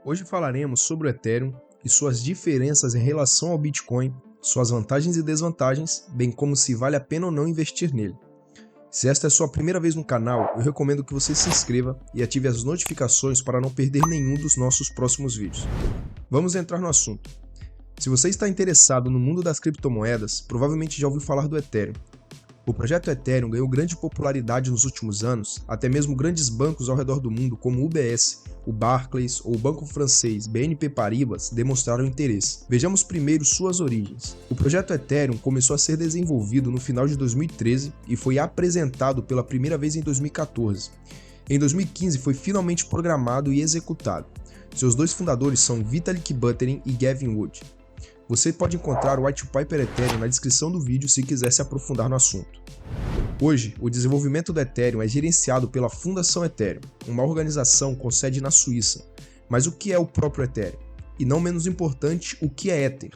Hoje falaremos sobre o Ethereum e suas diferenças em relação ao Bitcoin, suas vantagens e desvantagens, bem como se vale a pena ou não investir nele. Se esta é sua primeira vez no canal, eu recomendo que você se inscreva e ative as notificações para não perder nenhum dos nossos próximos vídeos. Vamos entrar no assunto. Se você está interessado no mundo das criptomoedas, provavelmente já ouviu falar do Ethereum. O projeto Ethereum ganhou grande popularidade nos últimos anos, até mesmo grandes bancos ao redor do mundo como o UBS, o Barclays ou o banco francês BNP Paribas demonstraram interesse. Vejamos primeiro suas origens. O projeto Ethereum começou a ser desenvolvido no final de 2013 e foi apresentado pela primeira vez em 2014. Em 2015 foi finalmente programado e executado. Seus dois fundadores são Vitalik Buterin e Gavin Wood. Você pode encontrar o White Paper Ethereum na descrição do vídeo se quiser se aprofundar no assunto. Hoje, o desenvolvimento do Ethereum é gerenciado pela Fundação Ethereum, uma organização com sede na Suíça. Mas o que é o próprio Ethereum? E não menos importante, o que é Ether?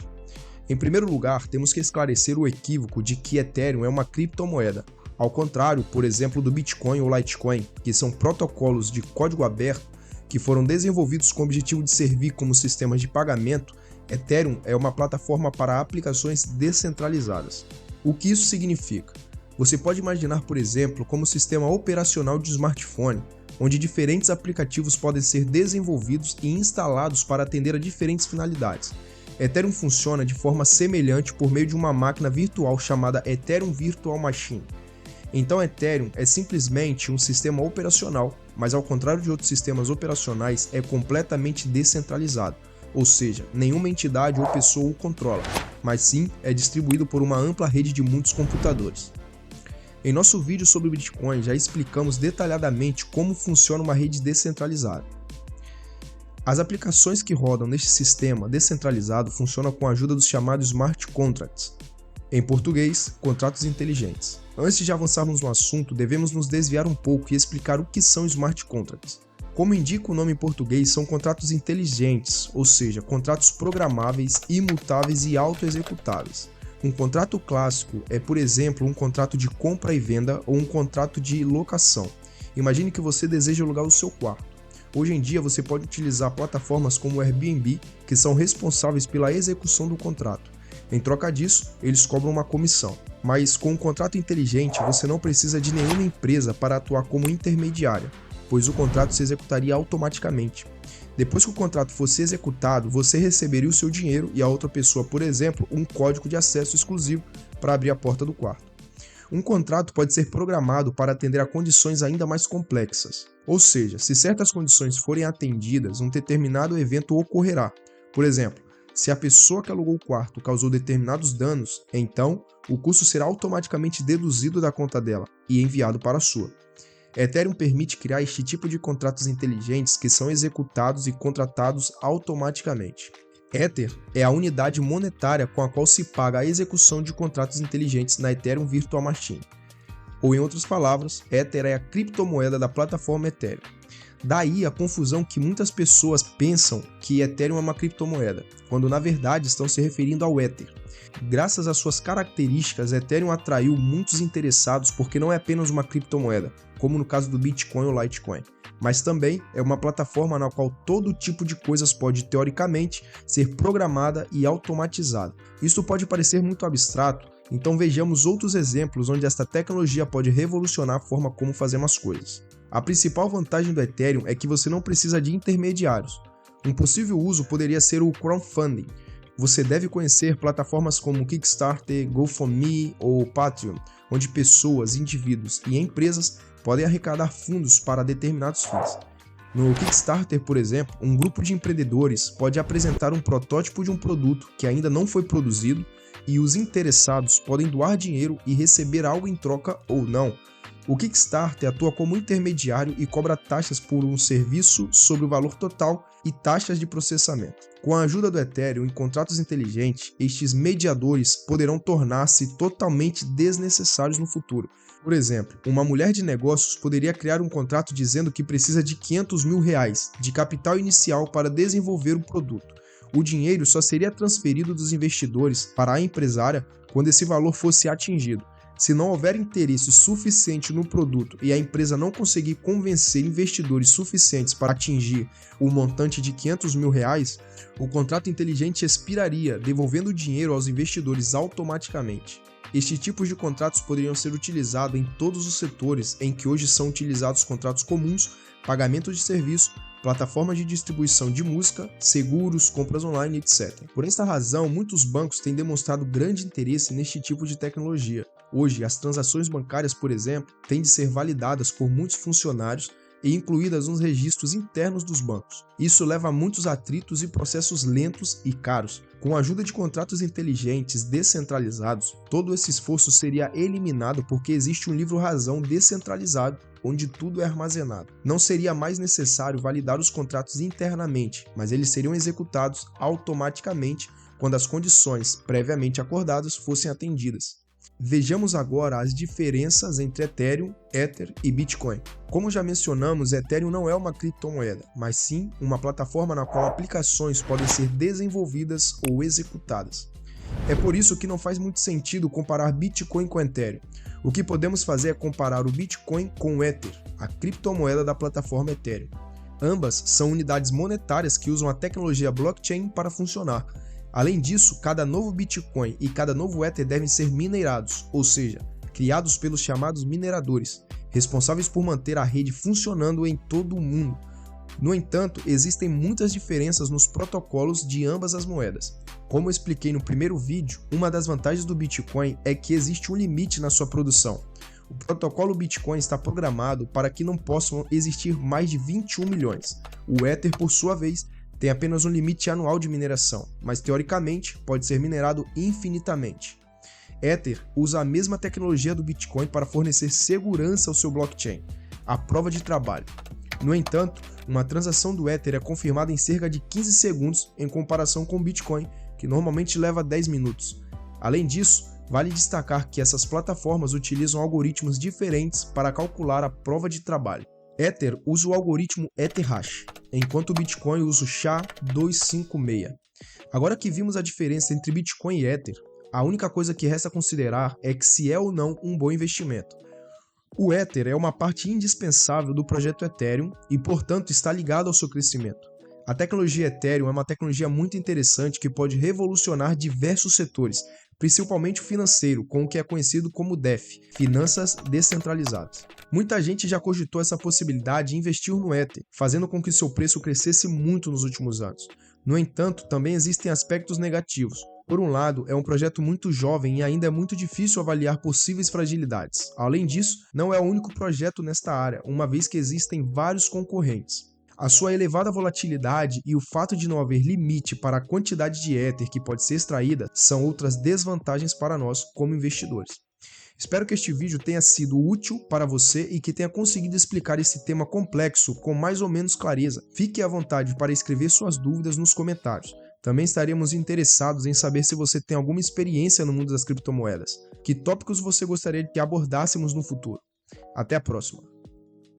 Em primeiro lugar, temos que esclarecer o equívoco de que Ethereum é uma criptomoeda. Ao contrário, por exemplo, do Bitcoin ou Litecoin, que são protocolos de código aberto que foram desenvolvidos com o objetivo de servir como sistemas de pagamento, Ethereum é uma plataforma para aplicações descentralizadas. O que isso significa? Você pode imaginar, por exemplo, como sistema operacional de smartphone, onde diferentes aplicativos podem ser desenvolvidos e instalados para atender a diferentes finalidades. Ethereum funciona de forma semelhante por meio de uma máquina virtual chamada Ethereum Virtual Machine. Então Ethereum é simplesmente um sistema operacional, mas ao contrário de outros sistemas operacionais, é completamente descentralizado. Ou seja, nenhuma entidade ou pessoa o controla, mas sim é distribuído por uma ampla rede de muitos computadores. Em nosso vídeo sobre o Bitcoin já explicamos detalhadamente como funciona uma rede descentralizada. As aplicações que rodam neste sistema descentralizado funcionam com a ajuda dos chamados Smart Contracts, em português, contratos inteligentes. Antes de avançarmos no assunto, devemos nos desviar um pouco e explicar o que são Smart Contracts. Como indica o nome em português, são contratos inteligentes, ou seja, contratos programáveis, imutáveis e auto-executáveis. Um contrato clássico é, por exemplo, um contrato de compra e venda ou um contrato de locação. Imagine que você deseja alugar o seu quarto. Hoje em dia você pode utilizar plataformas como o Airbnb, que são responsáveis pela execução do contrato. Em troca disso, eles cobram uma comissão. Mas com um contrato inteligente, você não precisa de nenhuma empresa para atuar como intermediária, pois o contrato se executaria automaticamente. Depois que o contrato fosse executado, você receberia o seu dinheiro e a outra pessoa, por exemplo, um código de acesso exclusivo para abrir a porta do quarto. Um contrato pode ser programado para atender a condições ainda mais complexas. Ou seja, se certas condições forem atendidas, um determinado evento ocorrerá. Por exemplo, se a pessoa que alugou o quarto causou determinados danos, então o custo será automaticamente deduzido da conta dela e enviado para a sua. Ethereum permite criar este tipo de contratos inteligentes que são executados e contratados automaticamente. Ether é a unidade monetária com a qual se paga a execução de contratos inteligentes na Ethereum Virtual Machine. Ou em outras palavras, Ether é a criptomoeda da plataforma Ethereum. Daí a confusão que muitas pessoas pensam que Ethereum é uma criptomoeda, quando na verdade estão se referindo ao Ether. Graças às suas características, Ethereum atraiu muitos interessados porque não é apenas uma criptomoeda, como no caso do Bitcoin ou Litecoin, mas também é uma plataforma na qual todo tipo de coisas pode, teoricamente, ser programada e automatizada. Isso pode parecer muito abstrato, então vejamos outros exemplos onde esta tecnologia pode revolucionar a forma como fazemos as coisas. A principal vantagem do Ethereum é que você não precisa de intermediários. Um possível uso poderia ser o crowdfunding. Você deve conhecer plataformas como Kickstarter, GoFundMe ou Patreon, onde pessoas, indivíduos e empresas podem arrecadar fundos para determinados fins. No Kickstarter, por exemplo, um grupo de empreendedores pode apresentar um protótipo de um produto que ainda não foi produzido e os interessados podem doar dinheiro e receber algo em troca ou não. O Kickstarter atua como intermediário e cobra taxas por um serviço sobre o valor total e taxas de processamento. Com a ajuda do Ethereum em contratos inteligentes, estes mediadores poderão tornar-se totalmente desnecessários no futuro. Por exemplo, uma mulher de negócios poderia criar um contrato dizendo que precisa de R$500 mil de capital inicial para desenvolver o produto. O dinheiro só seria transferido dos investidores para a empresária quando esse valor fosse atingido. Se não houver interesse suficiente no produto e a empresa não conseguir convencer investidores suficientes para atingir o montante de R$500 mil, o contrato inteligente expiraria, devolvendo o dinheiro aos investidores automaticamente. Estes tipos de contratos poderiam ser utilizados em todos os setores em que hoje são utilizados contratos comuns, pagamento de serviço, plataformas de distribuição de música, seguros, compras online, etc. Por esta razão, muitos bancos têm demonstrado grande interesse neste tipo de tecnologia. Hoje, as transações bancárias, por exemplo, têm de ser validadas por muitos funcionários e incluídas nos registros internos dos bancos. Isso leva a muitos atritos e processos lentos e caros. Com a ajuda de contratos inteligentes descentralizados, todo esse esforço seria eliminado porque existe um livro-razão descentralizado, onde tudo é armazenado. Não seria mais necessário validar os contratos internamente, mas eles seriam executados automaticamente quando as condições previamente acordadas fossem atendidas. Vejamos agora as diferenças entre Ethereum, Ether e Bitcoin. Como já mencionamos, Ethereum não é uma criptomoeda, mas sim uma plataforma na qual aplicações podem ser desenvolvidas ou executadas. É por isso que não faz muito sentido comparar Bitcoin com Ethereum. O que podemos fazer é comparar o Bitcoin com o Ether, a criptomoeda da plataforma Ethereum. Ambas são unidades monetárias que usam a tecnologia blockchain para funcionar. Além disso, cada novo Bitcoin e cada novo Ether devem ser minerados, ou seja, criados pelos chamados mineradores, responsáveis por manter a rede funcionando em todo o mundo. No entanto, existem muitas diferenças nos protocolos de ambas as moedas. Como eu expliquei no primeiro vídeo, uma das vantagens do Bitcoin é que existe um limite na sua produção. O protocolo Bitcoin está programado para que não possam existir mais de 21 milhões. O Ether, por sua vez, tem apenas um limite anual de mineração, mas teoricamente pode ser minerado infinitamente. Ether usa a mesma tecnologia do Bitcoin para fornecer segurança ao seu blockchain, a prova de trabalho. No entanto, uma transação do Ether é confirmada em cerca de 15 segundos em comparação com o Bitcoin, que normalmente leva 10 minutos. Além disso, vale destacar que essas plataformas utilizam algoritmos diferentes para calcular a prova de trabalho. Ether usa o algoritmo Etherhash, enquanto o Bitcoin usa o SHA-256. Agora que vimos a diferença entre Bitcoin e Ether, a única coisa que resta considerar é que se é ou não um bom investimento. O Ether é uma parte indispensável do projeto Ethereum e, portanto, está ligado ao seu crescimento. A tecnologia Ethereum é uma tecnologia muito interessante que pode revolucionar diversos setores, principalmente o financeiro, com o que é conhecido como DeFi, Finanças Descentralizadas. Muita gente já cogitou essa possibilidade e investiu no Ether, fazendo com que seu preço crescesse muito nos últimos anos. No entanto, também existem aspectos negativos. Por um lado, é um projeto muito jovem e ainda é muito difícil avaliar possíveis fragilidades. Além disso, não é o único projeto nesta área, uma vez que existem vários concorrentes. A sua elevada volatilidade e o fato de não haver limite para a quantidade de Ether que pode ser extraída são outras desvantagens para nós como investidores. Espero que este vídeo tenha sido útil para você e que tenha conseguido explicar esse tema complexo com mais ou menos clareza. Fique à vontade para escrever suas dúvidas nos comentários. Também estaremos interessados em saber se você tem alguma experiência no mundo das criptomoedas. Que tópicos você gostaria que abordássemos no futuro? Até a próxima!